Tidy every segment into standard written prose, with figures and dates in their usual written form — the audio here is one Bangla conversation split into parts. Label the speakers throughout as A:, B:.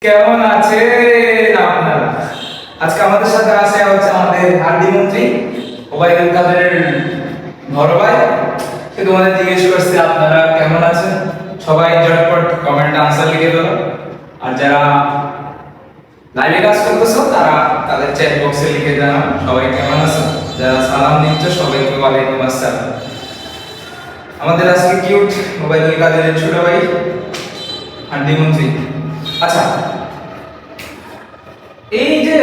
A: কেমন আছেন আপনারা? আজকে আমাদের সাথে আছে হচ্ছে আমাদের হার্দি মন্ত্রী ওবায়দুল কাদেরের বড় ভাই। সে তোমাদের জিজ্ঞেস করছে আপনারা কেমন আছেন। সবাই ঝটপট কমেন্ট আনসার লিখে দাও। আর যারা লাইভে কাজ করতেছো তারা তাদের চ্যাট বক্সে লিখে জানাও সবাই কেমন আছো। যারা সালাম দিচ্ছ সবাইকে ওয়ালাইকুম আসসালাম। আমাদের আজকে কিউট ওবায়দুল কাদেরের ছোট ভাই হার্দি মন্ত্রী। আচ্ছা, এই যে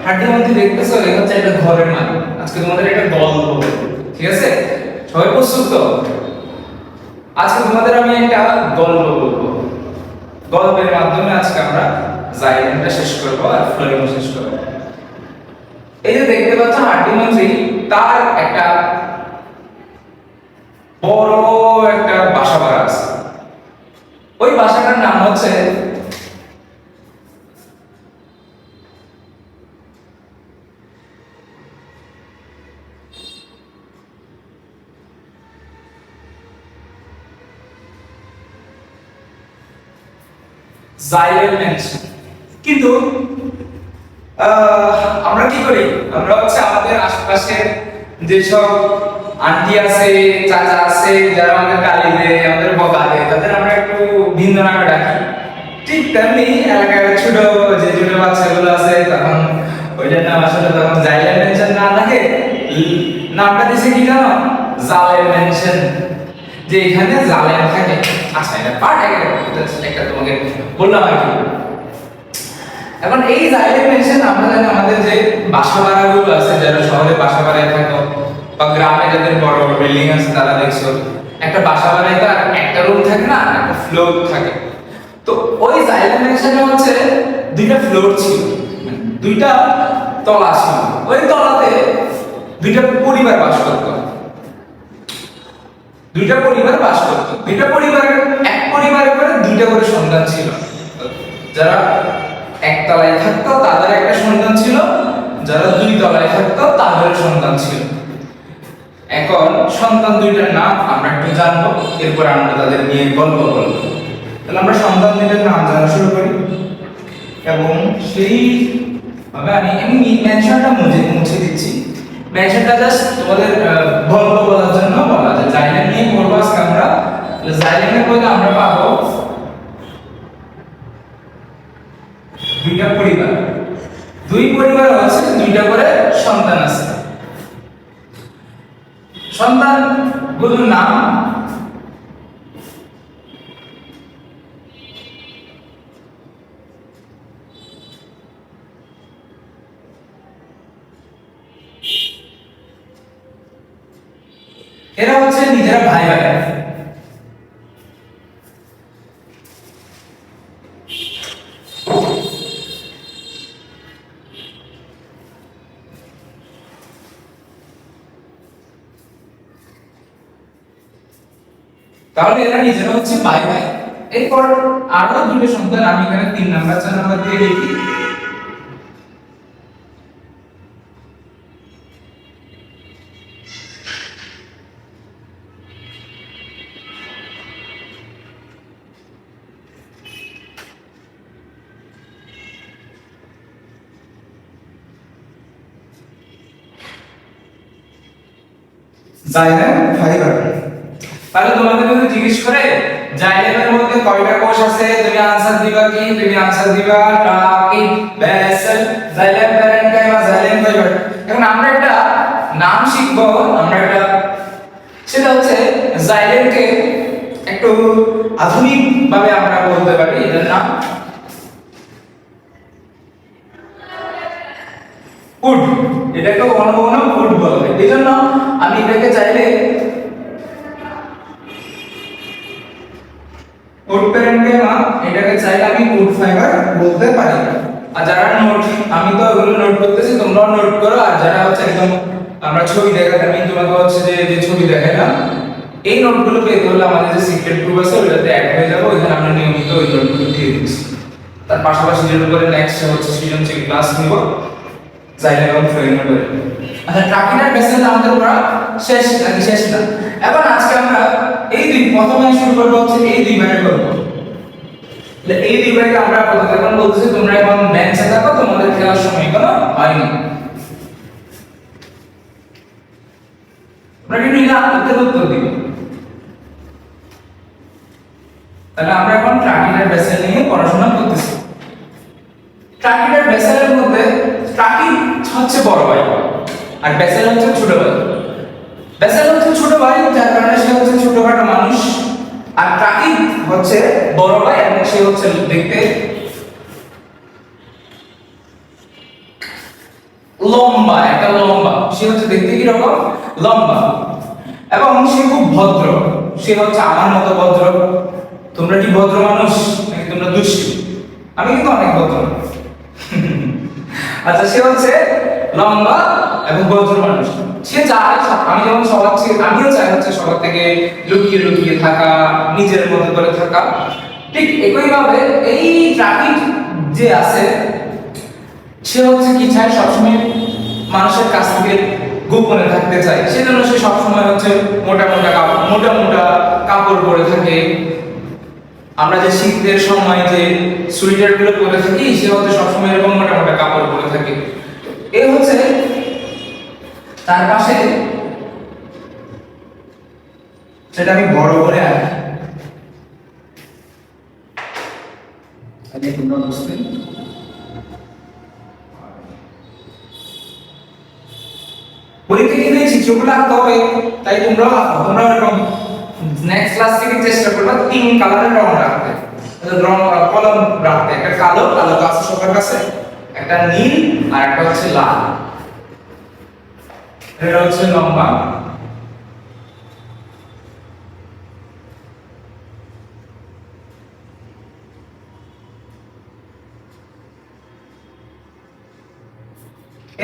A: হাড্ডি মন্ত্রী দেখতেছো এটা হচ্ছে একটা ঘরের মালিক। আজকে তোমাদের একটা গল্প বলবো, ঠিক আছে? সবাই প্রস্তুত তো? আজকে তোমাদের আমি একটা গল্প বলবো। গল্পের মাধ্যমে আজকে আমরা জাইলেন্টটা শেষ করবো আর ফ্লোরিংও শেষ করবো। এই যে দেখতে পাচ্ছ হাড্ডি মন্ত্রী, তার একটা বড় একটা বাসা বাড়া আছে। ওই বাসাটার নাম হচ্ছে জাইলেন্ট মেনশন। কিন্তু আমরা কি করি? আমরা হচ্ছে আমাদের আশেপাশে যেসব আন্টি আছে, চাচা আছে, যারা আমাদের গালি দেয়, আমাদের বকা দেয়, তাদের আমরা একটু ভিন্ন নামে ডাকি। ঠিক তেমনি এলাকার ছোট যে ছোট বাচ্চাগুলো আছে, তখন ওইটার নাম আসলে তখন জাইলেন্ট মেনশন না থাকে, নামটা দিছে কি জানো? জালেম মেনশন। যে এখানে জালেম থাকে। আচ্ছা, এটা পার্ট একটা তোমাকে বললাম আর কি। এখন এই জালেম মেনশন আমরা জানি আমাদের যে বাসা বাড়াগুলো আছে, যারা শহরে বাসা বাড়ায় থাকো বা গ্রামে যাদের বড় বড় বিল্ডিং আছে তারা দেখছো একটা বাসা বাড়ায় তার একটা রুম থাকে না, একটা ফ্লোর থাকে। তো ওই জালেম মেনশনে হচ্ছে দুইটা ফ্লোর ছিল, দুইটা তলা ছিল। ওই তলাতে দুইটা পরিবার বাস করতো। দুইটা পরিবার বাস করত। দুইটা পরিবারের এক পরিবারের করে দুইটা করে সন্তান ছিল। যারা একতলায় থাকতো তাদের একটা সন্তান ছিল, যারা দুই তলায় থাকতো তাদের সন্তান ছিল। এখন সন্তান দুইটার নাম আমরা একটু জানবো, এরপর আমরা তাদের নিয়ে গল্প করব। তাহলে আমরা সন্তান দুইটার নাম জানা শুরু করি এবং সেই ভাবে আমি মেনশনটা মুছে দিচ্ছি। মেনশনটা জাস্ট তোমাদের গল্প বলার জন্য বলা যায়। জাইলেন্ট নিয়ে পড়বো আজকে আমরা। জাইলেন্টের মধ্যে আমরা পাবো দুইটা পরিবার। দুই পরিবার আছে, দুইটা করে সন্তান আছে। সন্তানগুলোর নাম এরা হচ্ছে নিজেরা ভাই ভাই। তাহলে এরা নিজেরা হচ্ছে ভাই ভাই। এরপর আরো দুটো সন্তান, আমি এখানে 3 নাম্বার 4 নাম্বার দিয়ে লিখি। Xylem fibre. তাহলে তোমাদের যদি জিজ্ঞেস করে জাইলেমের মধ্যে কয়টা কোষ আছে, তুমি আনসার দিবা কি? তুমি আনসার দিবা tracheid, vessel, xylem parenchyma, xylem fibre. এখন আমরা একটা নাম শিখবো, সেটা হচ্ছে জাইলেমকে একটু আধুনিক ভাবে আমরা বলতে পারি। এটার নাম উড। এটাকে ঘন ঘন উড বলে। এইজন্য আমি এটাকে চাইলে উড প্যারেনকাইমা, এটাকে চাইলে আমি উড ফাইবার বলতে পারি। আর যারা নোট, আমি তো এগুলো নোট করতেছি, তোমরাও নোট করো। আর যারা হচ্ছে একদম আমরা ছবি দেখাতে, আমি তোমাকে হচ্ছে যে ছবি দেখাইলাম, এই নোটগুলো পেতে হলে আমাদের যে সিক্রেট গ্রুপ আছে ওইটাতে অ্যাড হয়ে যাবো। ওইখানে আমরা নিয়মিত ওই নোটগুলো দিয়ে দিচ্ছি। তার পাশাপাশি যেটা করে নেক্সট হচ্ছে সৃজনশীল ক্লাস নিব জাইলেম এবং ফ্লোরিনের উপরে। আচ্ছা, ট্রাকিনার বেসেল আমাদের পড়া শেষ নাকি শেষ না? এখন আজকে আমরা এই প্রথমে শুরু করবো হচ্ছে এই দুই ভাগের গল্প। এই দুই ভাগে আমরা এখন বলতে ট্রাকিড আর বেসেলের মধ্যে ট্রাকিড হচ্ছে বড় ভাই আর বেসেল হচ্ছে ছোট ভাই। বেসেল হচ্ছে ছোট ভাই, যার কারণে সে হচ্ছে ছোটখাটো মানুষ, আর ট্রাকিড হচ্ছে বড় ভাই এবং সে হচ্ছে দেখতে লম্বা, একটা লম্বা। সে হচ্ছে দেখতে কি রকম? লম্বা। এবং সে খুব ভদ্র, সে হচ্ছে আমার মতো ভদ্র। তোমরা কি ভদ্র মানুষ নাকি তোমরা দুষ্টু? আমি কিন্তু অনেক ভদ্র। আচ্ছা, সে হচ্ছে লম্বা এবং ভদ্র মানুষ। সে চায়, আমি যেমন সবার থেকে, আমিও চাই হচ্ছে সবার থেকে লুকিয়ে লুকিয়ে থাকা, নিজের মতো করে থাকা। ঠিক একইভাবে এই ট্রাকিড যে আছে, সে হচ্ছে কি চায়? সবসময় মানুষের কাছ থেকে গোপনে থাকতে চায়। সেজন্য সে সবসময় হচ্ছে মোটা মোটা কাপড় পরে থাকে। আমরা যে শীতের সময় যে সোয়েটার গুলো পরে থাকি, সে হচ্ছে সবসময় এরকম মোটা কাপড় পরে থাকে। এই হচ্ছে তার পাশে, সেটা আমি বড় করে আঁকি। তোমরা বুঝতে পরীক্ষা কিন্তু চিত্রগুলো আঁকতে হবে, তাই তোমরা এরকম নেক্সট ক্লাস থেকে চেষ্টা করবে 3 কালারের রং রাখতে, রং কলম রাখতে। একটা কালো তো আছে সবার কাছে, একটা নীল, আর একটা হচ্ছে লাল। এটা হচ্ছে লম্বা,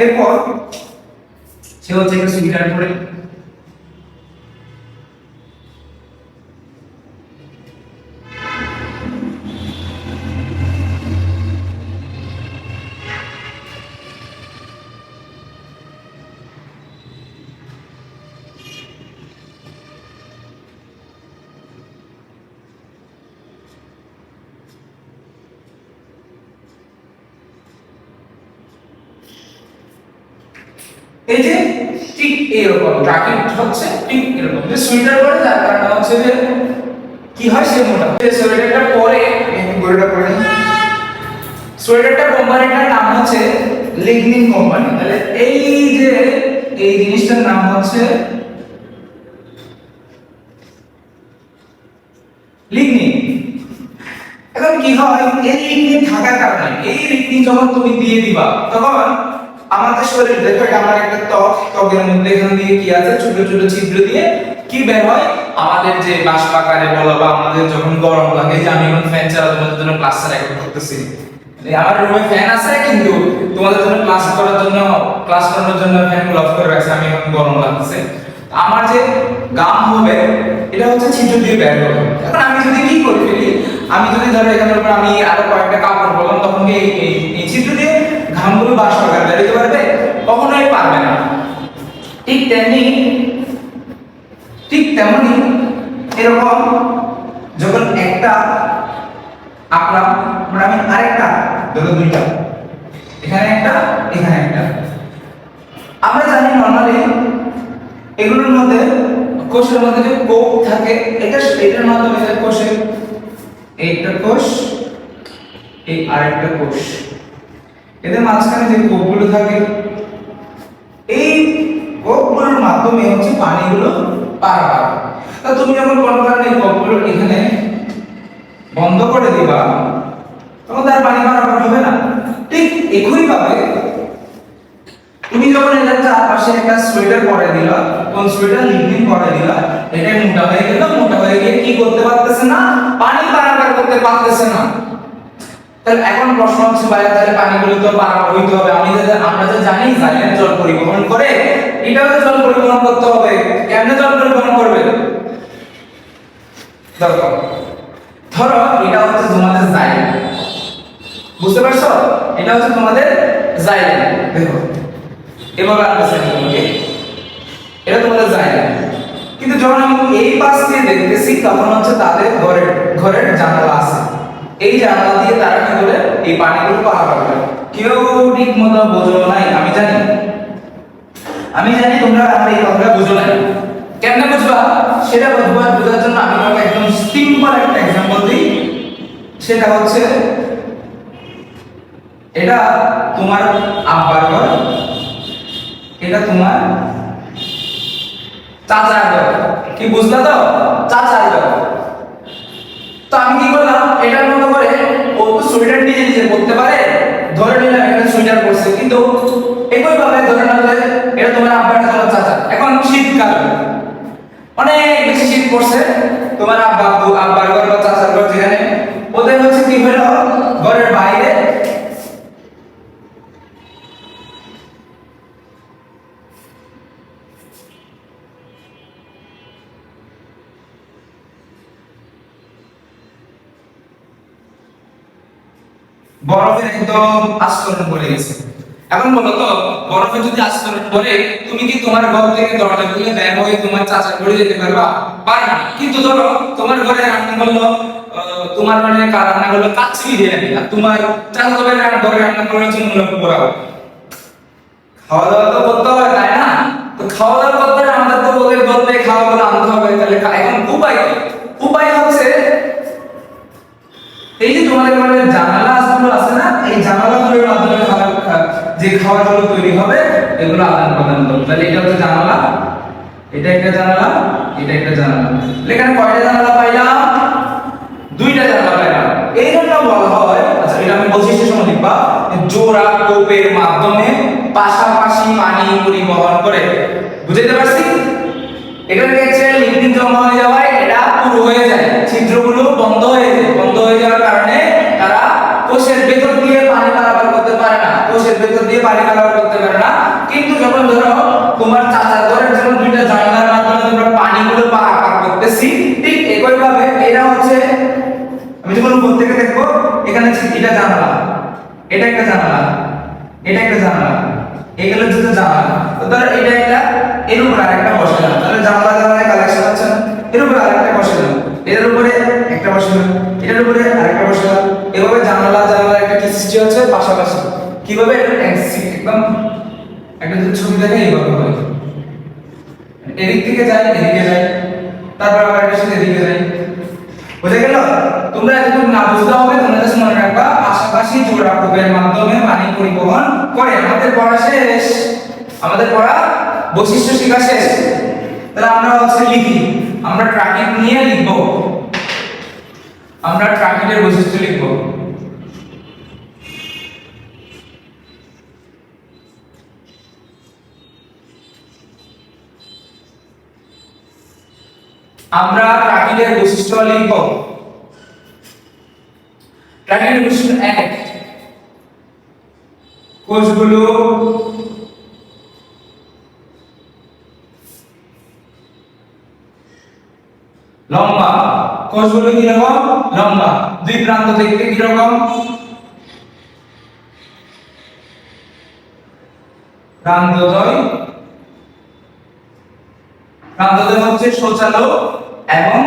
A: এরপর সে হচ্ছে একটা সুইটার পরে। এই যে ঠিক এরকম ট্রাকিড হচ্ছে ঠিক এরকম যে সোয়েটার পরে, যার কারণে হচ্ছে যে কি হয়? সে মোটা। যে সোয়েটারটা পরে, গড়িটা পরে, সোয়েটারটা কোম্পানিটার নাম হচ্ছে লিগনিন কোম্পানি। তাহলে এই যে এই জিনিসটার নাম হচ্ছে লিগনিন। এখন কি হয়? এই লিগনিন থাকার কারণে, এই লিগনিন যখন তুমি দিয়ে দিবা, তখন আমাদের শরীর, দেখো এটা আমার একটা ত্বকের মধ্যে এখান দিয়ে কি আছে? ছোট ছোট ছিদ্র দিয়ে কি বের হয়? আমাদের যে বাষ্পাকারে বলো, বা আমাদের যখন গরম লাগে, যে আমি এখন ফ্যান চালা তোমাদের জন্য ক্লাস রেকর্ড করতেছি, আমার রুমে ফ্যান আছে, কিন্তু তোমাদের জন্য ক্লাস করানোর জন্য ফ্যানগুলো অফ করে রাখছি। আমি এখন গরম লাগছে, আমার যে গাম হবে এটা হচ্ছে ছিদ্র দিয়ে বের হবে। এখন আমি যদি কি করে ফেলি, আমি যদি ধরো এখানের উপর আমি আরো কয়েকটা কাপড় বললাম, তখন কি এই ছিদ্র দিয়ে ঘামগুলো বাষ্পাকারে বেরোতে পারবে? কখনোই পারবে না। ঠিক তেমনি এরকম যখন একটা আঁকলাম, আমি আরেকটা, ধরো দুইটা, এখানে একটা, এখানে একটা। আমরা জানি নরমালি এগুলোর মধ্যে, কোষের মধ্যে যে কোষ থাকে, এটার মাধ্যমে যে কোষের এইটা কোষ, এই আরেকটা কোষ, এদের মাঝখানে যে কোষগুলো থাকে, এই কোষগুলোর মাধ্যমে হচ্ছে পানিগুলো পারাপার। তা তুমি যখন কোনো কারণে কোষগুলো এখানে বন্ধ করে দিবা, তখন তার পানি পারাপার হবে না। ঠিক একইভাবে তুমি যখন এটার চারপাশে একটা সোয়েটার পরে দিলা, কোন সোয়েটার? লিগনিন পরে দিলা, এটা মোটা হয়ে গেল, মোটা হয়ে গিয়ে কি করতে পারতেছে না? পানি পারাপার করতে পারতেছে না। তাহলে এখন প্রশ্ন হচ্ছে, বাইরে তাহলে পানিগুলো তো পারাপার হইতে হবে। আমরা যে জানি জাইলেন জল পরিবহন করে, এটাও তো জল পরিবহন করতে হবে। কেমনে জল পরিবহন করবে? দেখো, ধরো এটা হচ্ছে তোমাদের জাইলেন, বুঝতে পারছো? এটা হচ্ছে তোমাদের জাইলেন। দেখো এভাবে আনতেছেন, এটা তোমাদের জাইলেন। কিন্তু যখন আমি এই পাশ দিয়ে দেখতেছি, তখন হচ্ছে তাদের ঘরের জানালা আছে, এই জানালা দিয়ে তারা কি করে এই পানিগুলো পারাপার করে। কেউ ঠিক মতো বোঝো নাই, আমি জানি তোমরা আমার এই কথাটা বুঝো নাই। কেমনে বুঝবা? সেটা বোঝার জন্য আমি তোমাকে একদম সিম্পল একটা एग्जांपल দিই। সেটা হচ্ছে এটা তোমার আব্বার ঘর, এটা তোমার চাচার ঘর। কি বুঝলা তো? চাচার ঘর। তো আমি কি করলাম, এটার মতো করে ও তো সোয়েটার নিজে নিজে পরতে পারে, ধরে নিলাম এখানে সোয়েটার পরছে, কিন্তু একই ভাবে ধরে নাও যে এটা তোমার আব্বার, এটা তোমার চাচা। এখন শীতকাল, অনেক বেশি শীত পড়ছে, তোমার আব্বার ঘর বা চাচার ঘর যেখানে, ওদের হচ্ছে কি হলো, ঘরের বাইরে বরফের একদম আস্তরণ পড়ে গেছে। এখন বলো তো, বরফে যদি আস্তরণ পড়ে, তুমি কি তোমার ঘর থেকে দরজা খুলে বের হয়ে তোমার চাচার ঘরে যেতে পারবা? পারবে না। কিন্তু ধরো তোমার ঘরে রান্না করলো, তোমার মানে রান্না করলো কাচ্চি বিরিয়ানি, আর তোমার চাচা ঘরে রান্না করার জন্য লোক পোড়াও। খাওয়া দাওয়া তো করতে হবে, তাই না? তো খাওয়া দাওয়া করতে হলে আমাদের তো ওদের বলতে খাওয়া দাওয়া আনতে হবে। তাহলে এখন উপায় কি? উপায় হচ্ছে এই যে তোমাদের ঘরে জানালাগুলো আছে না, এই জানালাগুলোর মাধ্যমে যে খাবারগুলো তৈরি হবে এগুলো আদান প্রদান করবে। তাহলে এটা হচ্ছে জানালা, এটা একটা জানালা, এটা একটা জানালা। এখানে কয়টা জানালা পাইলাম? দুইটা জানালা পাইলাম। এই জন্য বলা হয়, আচ্ছা এটা আমি বৈশিষ্ট্য সময় লিখবা, জোড়া কোপের মাধ্যমে পাশাপাশি পানি পরিবহন করে। বুঝতে পারছি? এখানে দেখছে লিকুইড জমা হয়ে যাওয়ায় এটা পুরো হয়ে যায়, ছিদ্রগুলো বন্ধ হয়ে যায়। বন্ধ হয়ে যাওয়ার কারণে তারা কোষের ভেতর দিয়ে পানি পারাপার করতে পারে না, কোষের ভেতর দিয়ে পানি পারাপার করতে পারে না। কিন্তু যখন ধরো তোমার চাচার ঘরের জন্য দুইটা জানালার মাধ্যমে তোমরা পানিগুলো পারাপার করতেছি, ঠিক একই ভাবে এটা হচ্ছে, আমি যখন উপর থেকে দেখবো এখানে এটা জানালা, এটা একটা জানালা, এটা একটা জানালা, এগুলো দুটো জানালা। তো ধরো এটা একটা, এর উপর আরেকটা বসালাম, তাহলে জানালা জানালায় কালেকশন হচ্ছে না। এর উপর আরেকটা বসালাম, এর উপরে একটা বসালাম, এটার উপরে আরেকটা বসালাম। এভাবে জানালা জানালার একটা কি সৃষ্টি হচ্ছে পাশাপাশি। কিভাবে? একদম একটা যদি ছবি দেখে এইভাবে হয়, এদিক থেকে যায় এদিকে যায়, তারপর আবার এটার সাথে এদিকে যায়। বুঝে গেল? তোমরা এতটুকু না বুঝতে হবে, তোমরা জাস্ট মনে রাখবা পাশাপাশি জোড়া কোপের মাধ্যমে পানি পরিবহন করে। আমাদের পড়া শেষ, আমাদের পড়া বৈশিষ্ট্য শেখা শেষ। তাহলে আমরা হচ্ছে লিখি, আমরা ট্রাকিং নিয়ে লিখব, আমরা ট্রাকিং এর বৈশিষ্ট্য লিখব। আমরা ট্রাকিং এর বৈশিষ্ট্য লিখব। ট্রাকিং এর বৈশিষ্ট্য 1, কোষগুলো লম্বা। কোষগুলো কি রকম? লম্বা। দুই প্রান্ত দেখতে কি রকম? প্রান্তদ্বয়। প্রান্তদ্বয় হচ্ছে শৌচালো এবং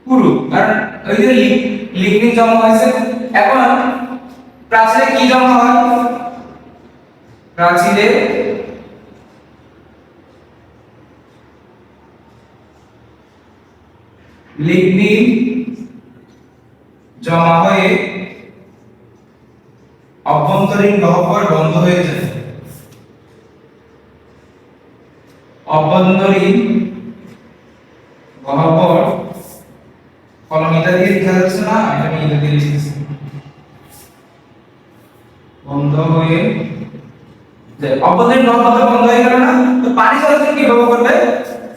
A: পুরু, কারণ ওই যে লিগনিন জমা হয়েছে। এখন প্রাচীরে কি জমা হয়? প্রাচীরে লিগনিন জমা হয়ে অভ্যন্তরীণ গহ্বর বন্ধ হয়ে যায়। অভ্যন্তরীণ গহ্বর, কলম এটা দিয়ে লেখা যাচ্ছে না, এটা আমি এটা দিয়ে লিখেছি, বন্ধ হয়ে যায়। অভ্যন্তরীণ গহ্বর বন্ধ হয়ে গেল না, তো পানি চলাচল কিভাবে করবে?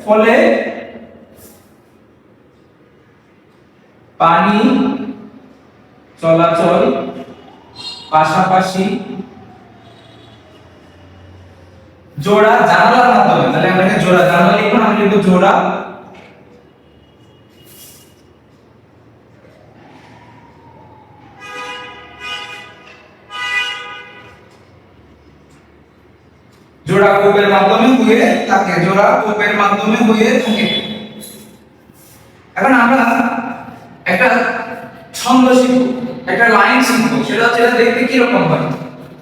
A: ফলে পানি চলাচল পাশাপাশি জোড়া জানালার মাধ্যমে। তাহলে আমরা এখানে জোড়া জানালা লিখব, আমি লিখব জোড়া জোড়া কোপের মাধ্যমে হয়ে থাকে, জোড়া কোপের মাধ্যমে হয়ে থাকে। এখন আমরা একটা ছন্দ শিখব, একটা লাইন শিখব, সেটা হচ্ছে এটা দেখতে কি রকম হয়।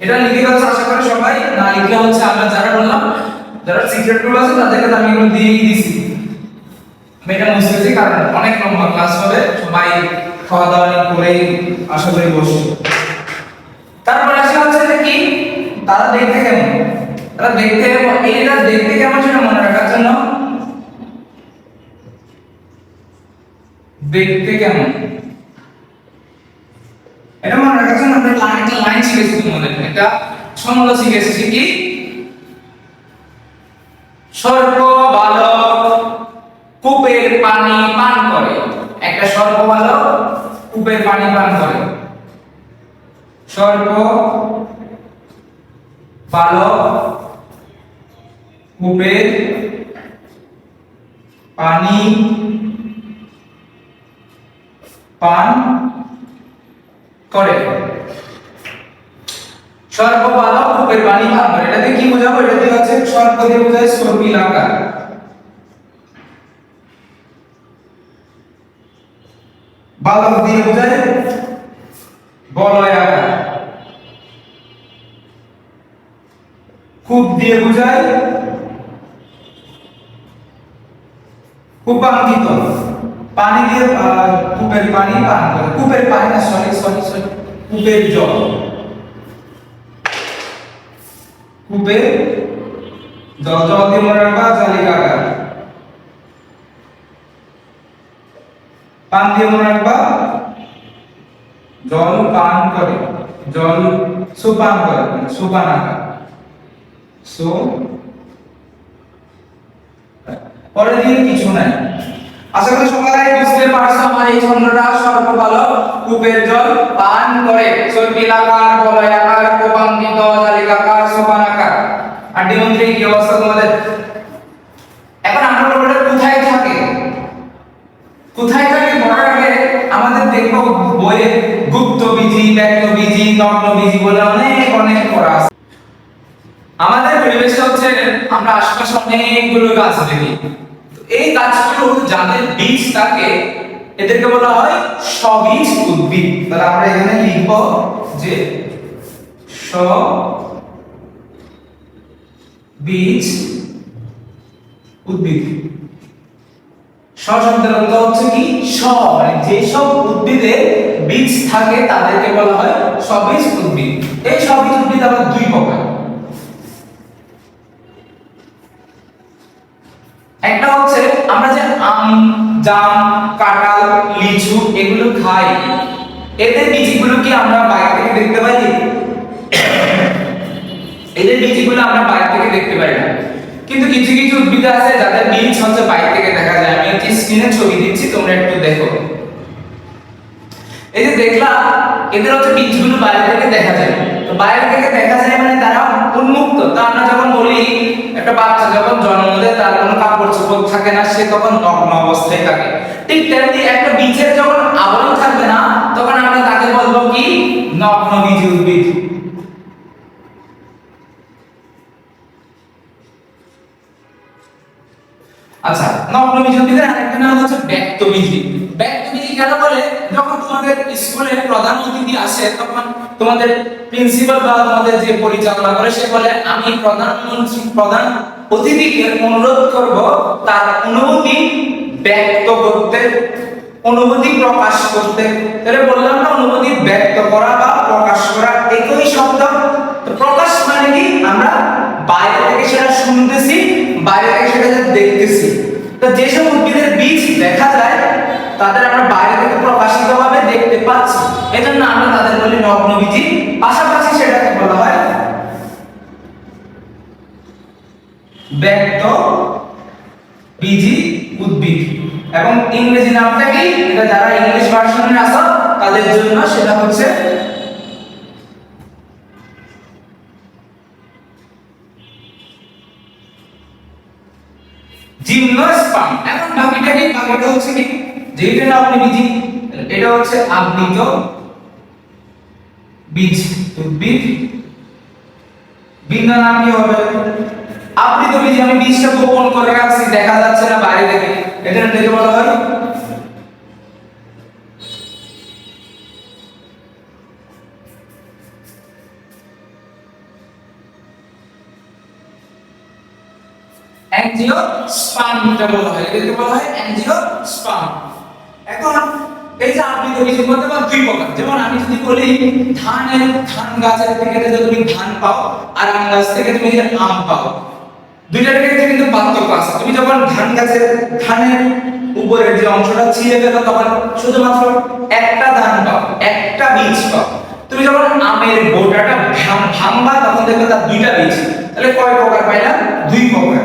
A: এটা লিখে গেছে আশা করি সবাই, না লিখলে হচ্ছে আমরা যারা বললাম, যারা সিক্রেট গ্রুপ আছে তাদেরকে আমি এগুলো দিয়ে দিয়েছি। আমি এটা মুছতেছি কারণ অনেক লম্বা ক্লাস হবে, সবাই খাওয়া দাওয়া করে আশা করি বসে। দেখতে কেমন? তারা দেখতে এইটা দেখতে কেমন সেটা মনে রাখার জন্য দেখতে কেমন এটা মনে রাখার জন্য আমরা লাইন শিখেছি তোমাদের একটা ছন্দ শিখেছি কি সর্প বালক কূপের পানি পান করে একটা সর্প বালক কূপের পানি পান করে সর্প বালক কূপের পানি পান করে সর্প বালক কূপের পানি পান করে এটাতে কি বোঝাবো এটাতে হচ্ছে সর্প দিয়ে বোঝায় সর্পিলাকার বালক দিয়ে বোঝায় বলয়াকার কূপ দিয়ে বোঝায় কূপাঙ্কিত পানি দিয়ে কূপের পানি পান করে কূপের পানি না সরি কূপের জল কূপের জল জল দিয়ে মনে রাখবা জালিকাকার পান দিয়ে মনে রাখবা জল পান করে জল সুপান করে সুপানাকার সো পরে দিয়ে কিছু নাই আশা করি সবাই বুঝতে পারছো আমার এই ছন্দটা সর্প বালক কূপের জল পান করে সর্পিলাকার বলয়াকার কোপাঙ্কিত জালিকাকার সোপানাকার আর ডিমন্ত্রী কি অবস্থা তোমাদের এখন আমরা বলবো কোথায় থাকে বলার আগে আমাদের দেখবো বইয়ে গুপ্ত বীজি ব্যক্ত বীজি নগ্ন বীজি বলে অনেক পড়া আছে আমাদের পরিবেশটা হচ্ছে আমরা আশেপাশে অনেকগুলো গাছ দেখি এই গাছগুলো যাদের বীজ থাকে এদেরকে বলা হয় স্ববীজ উদ্ভিদ তাহলে আমরা এখানে লিখব যে স্ববীজ উদ্ভিদ শব্দের অর্থ হচ্ছে কি মানে যেসব উদ্ভিদে বীজ থাকে তাদেরকে বলা হয় স্ববীজ উদ্ভিদ এই স্ববীজ উদ্ভিদ আবার দুই প্রকার একটা হচ্ছে আমরা যে আম জাম কাঁঠাল লিচু এগুলো খাই এদের বীজগুলো কি আমরা বাইরে থেকে দেখতে পাই এদের বীজগুলো আমরা বাইরে থেকে দেখতে পাই না কিন্তু কিছু উদ্ভিদ আছে যাদের বীজ হচ্ছে বাইরে থেকে দেখা যায় আমি একটি স্ক্রিনে ছবি দিচ্ছি তোমরা একটু দেখো এই যে দেখলাম এদের হচ্ছে বীজগুলো বাইরে থেকে দেখা যায় তো বাইরে থেকে দেখা যায় মানে তারা উন্মুক্ত তো আমরা যখন বলি একটা বাচ্চা যখন জন্ম নেয় তার কোনো কাপড় চোপড় থাকে না সে তখন নগ্ন অবস্থায় থাকে ঠিক তেমনি একটা বীজের যখন আবরণ থাকবে না তখন আমরা তাকে বলবো কি নগ্ন বীজ উদ্ভিদ আচ্ছা নগ্ন বীজ উদ্ভিদের আরেকটা নাম হচ্ছে ব্যক্ত বীজ কেন বলে যখন তোমাদের স্কুলে প্রধান অতিথি আসে তখন তোমাদের প্রিন্সিপাল বা তোমাদের যে পরিচালনা করে সে বলে আমি প্রধান অতিথিকে অনুরোধ করব তার অনুভূতি ব্যক্ত করতে অনুভূতি প্রকাশ করতে তাহলে বললাম না অনুভূতি ব্যক্ত করা বা প্রকাশ করা একই শব্দ তো প্রকাশ মানে কি আমরা বাইরে থেকে সেটা শুনতেছি বাইরে থেকে সেটা দেখতেছি তো যেসব উদ্ভিদের বীজ দেখা যায় তাদের আমরা বাইরে থেকে প্রকাশিতভাবে দেখতে পাচ্ছি এজন্য আমরা তাদের বলি নগ্নবীজি পাশাপাশি সেটাকে বলা হয় ব্যক্ত বীজি উদ্ভিদ এবং ইংরেজি নামটা কি এটা যারা ইংলিশ ভার্সনে আছে তাদের জন্য সেটা হচ্ছে জিমনোস্পার্ম এখন বাকিটা হচ্ছে কি যেটা না আপনি বীজ এটা হচ্ছে আবৃত বীজ উদ্ভিদ বিনা নাম কি হবে আবৃত বীজ আমি বীজটা গোপন করে রাখছি দেখা যাচ্ছে না বাইরে থেকে এটা দেখে বলা হয় অ্যাঞ্জিওস্পার্ম এটা বলা হয় এটাকে বলা হয় অ্যাঞ্জিওস্পার্ম এখন এই যে আবৃত বীজের মধ্যে আবার দুই প্রকার, যেমন আমি যদি বলি ধান গাছের থেকে যে তুমি ধান পাও আর আম গাছ থেকে তুমি যে আম পাও, দুইটার ক্ষেত্রে কিন্তু পার্থক্য আছে। তুমি যখন ধানের উপরের যে অংশটা ছিঁড়ে ফেলো তখন শুধুমাত্র একটা ধান পাও, একটা বীজ পাও। তুমি যখন আমের গোটাটা ভাঙবা তখন দেখবে তার দুইটা বীজ, তাহলে কয় প্রকার পাইলা? দুই প্রকার।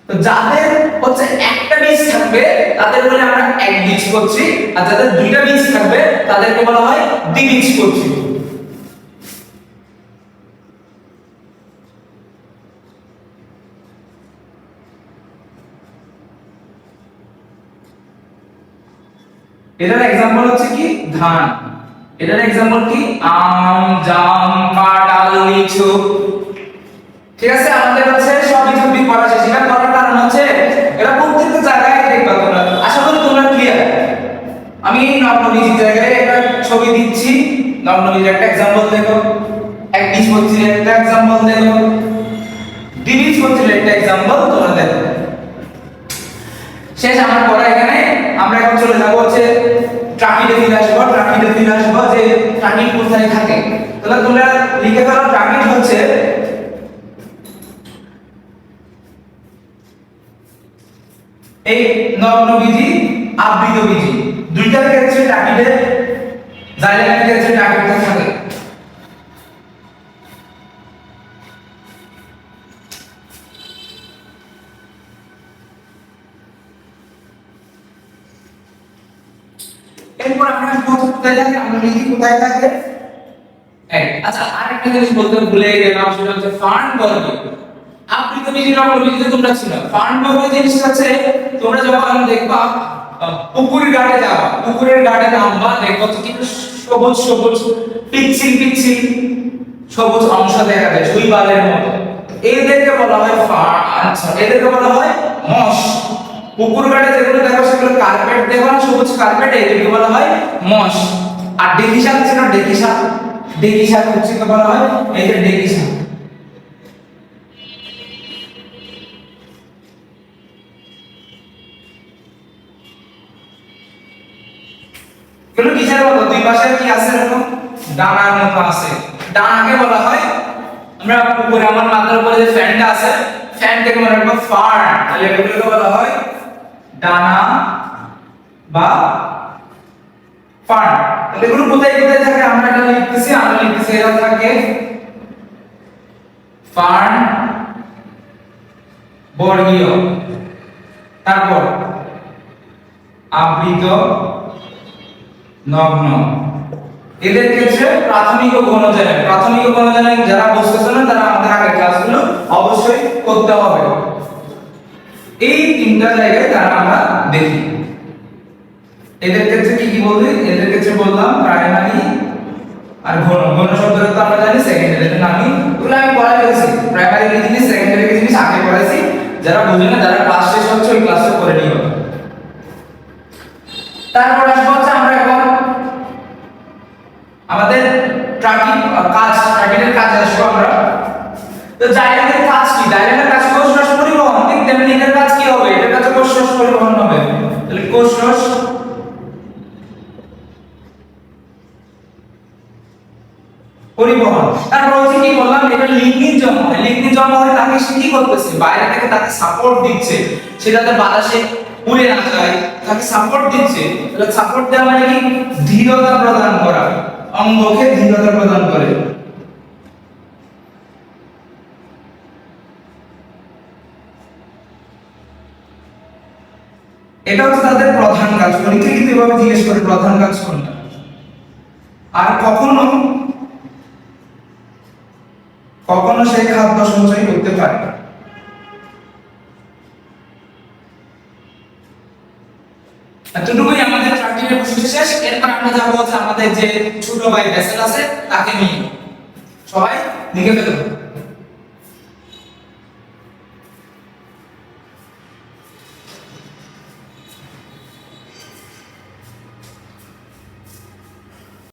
A: তো যাদের হচ্ছে একটা বীজ থাকবে তাদের বলে আমরা একবীজপত্রী, আর যাদের দুইটা বীজ থাকবে তাদেরকে বলা হয় দ্বিবীজপত্রী। এটার एग्जांपल হচ্ছে কি ধান, এটার एग्जांपल কি আম, জাম, কাঁঠাল, লিচু। ঠিক আছে, আমাদের হচ্ছে সবই সবই পড়া শেষ। এটা করার কারণ হচ্ছে এটা প্রত্যেকটা জায়গায় দেখবা তোমরা, আশা করি তোমরা ক্লিয়ার। আমি নবনবীজির জায়গায় একটা ছবি দিচ্ছি, নবনবীজির একটা एग्जांपल দেখো, একবীজপত্রীর একটা एग्जांपल দেখো, দ্বিবীজপত্রীর একটা एग्जांपल তোমরা দেখো। শেষ আমার পড়া এখানে। আমরা এখন চলে যাব হচ্ছে ট্রাকিডে ফিরে আসবো যে ট্রাকিড কোথায় থাকে। তাহলে তোমরা লিখে ফেলো, ট্রাকিড হচ্ছে এই নগ্নবীজি আবৃত বীজি, দুইটার ক্ষেত্রে ট্রাকিডে জাইলেমের ক্ষেত্রে ট্রাকিডটা থাকে। এরপর আমরা কোথায় থাকে, আমরা লিখি কোথায় থাকে। আচ্ছা, আরেকটা জিনিস বলতে ভুলে গেলাম, সেটা হচ্ছে ফার্ন বর্গ। আবৃত বীজি নগ্নবীজিতে তোমরা ছিল ফার্ন বর্গ জিনিসটা হচ্ছে তোমরা যখন দেখবা পুকুরের ঘাটে যাবা, পুকুরের ঘাটে নামবা, দেখবা কিন্তু সবুজ সবুজ পিচ্ছিল সবুজ অংশ দেখা যায় শৈবালের মতো, এদেরকে বলা হয় ফার্ন। এদেরকে বলা হয় মশ। পুকুর ঘাটে যেগুলো দেখো সেগুলো কার্পেট দেখো না, সবুজ কার্পেট, এদেরকে বলা হয় মশ। আর ডেকিসান ছিল, ডেকিসান হচ্ছে কি বলা হয়, এই যে ডেকিসান। এগুলো কিসের মতো, দুই পাশে কি আছে এরকম ডানার মতো আছে, ডানাকে বলা হয়, আমরা উপরে আমার মাথার উপরে যে ফ্যানটা আছে ফ্যান থেকে মনে রাখবো ফার্ন, তাহলে এগুলোকে বলা হয় ডানা বা ফার্ন। তাহলে এগুলো কোথায় কোথায় থাকে আমরা এটা লিখতেছি, এরা থাকে ফার্ন বর্গীয়, তারপর আবৃত নগ্ন। এদের ক্ষেত্রে প্রাথমিক ও গণজনে যারা বুঝতেছেন না তারা আমাদের আগের ক্লাসগুলো অবশ্যই করতে হবে। এই তিনটা জায়গায় তারা আমরা দেখি। এদের ক্ষেত্রে কি বলতে, এদের ক্ষেত্রে বললাম প্রাইমারি আর ঘন শব্দটা তো আমরা জানি সেকেন্ডারি, এর নামই ওগুলো আমি পড়াই ফেলছি। প্রাইমারি কি জিনিস, সেকেন্ডারি কি জিনিস আগে পড়াইছি। যারা বুঝে না, যারা ক্লাস শেষ হচ্ছে ওই ক্লাসটা করে নিও। তারপর আসবো হচ্ছে আমরা এখন আমাদের ট্রাকিডের কাজ আসবো আমরা। তো জাইলেমের কাজ কি? জাইলেমের কাজ কোষরস পরিবহন, ঠিক তেমনি এটার কাজ কি হবে, এটার কাজ কোষরস পরিবহন হবে। তাহলে কোষরস পরিবহন। তারপর হচ্ছে কি বললাম, এটা লিগনিন জমা হয়, তাকে সে কি করতেছে, বাইরে থেকে তাকে সাপোর্ট দিচ্ছে, সেটাতে বাতাসে উড়ে না যায়, তাকে সাপোর্ট দিচ্ছে। তাহলে সাপোর্ট দেওয়া মানে কি, দৃঢ়তা প্রদান করা, অঙ্গকে দৃঢ়তা প্রদান করে। এটা হচ্ছে তাদের প্রধান কাজ। পরীক্ষা কিন্তু এভাবে জিজ্ঞেস করে প্রধান কাজ কোনটা। আর কখনো সেই খাদ্য সঞ্চয় করতে পারে। এতটুকুই আমাদের ট্রাকিডের বৈশিষ্ট্য শেষ। এরপর আমরা যাবো হচ্ছে আমাদের যে ছোট ভাই ভেসেল আছে তাকে নিয়ে। সবাই লিখে ফেলুন।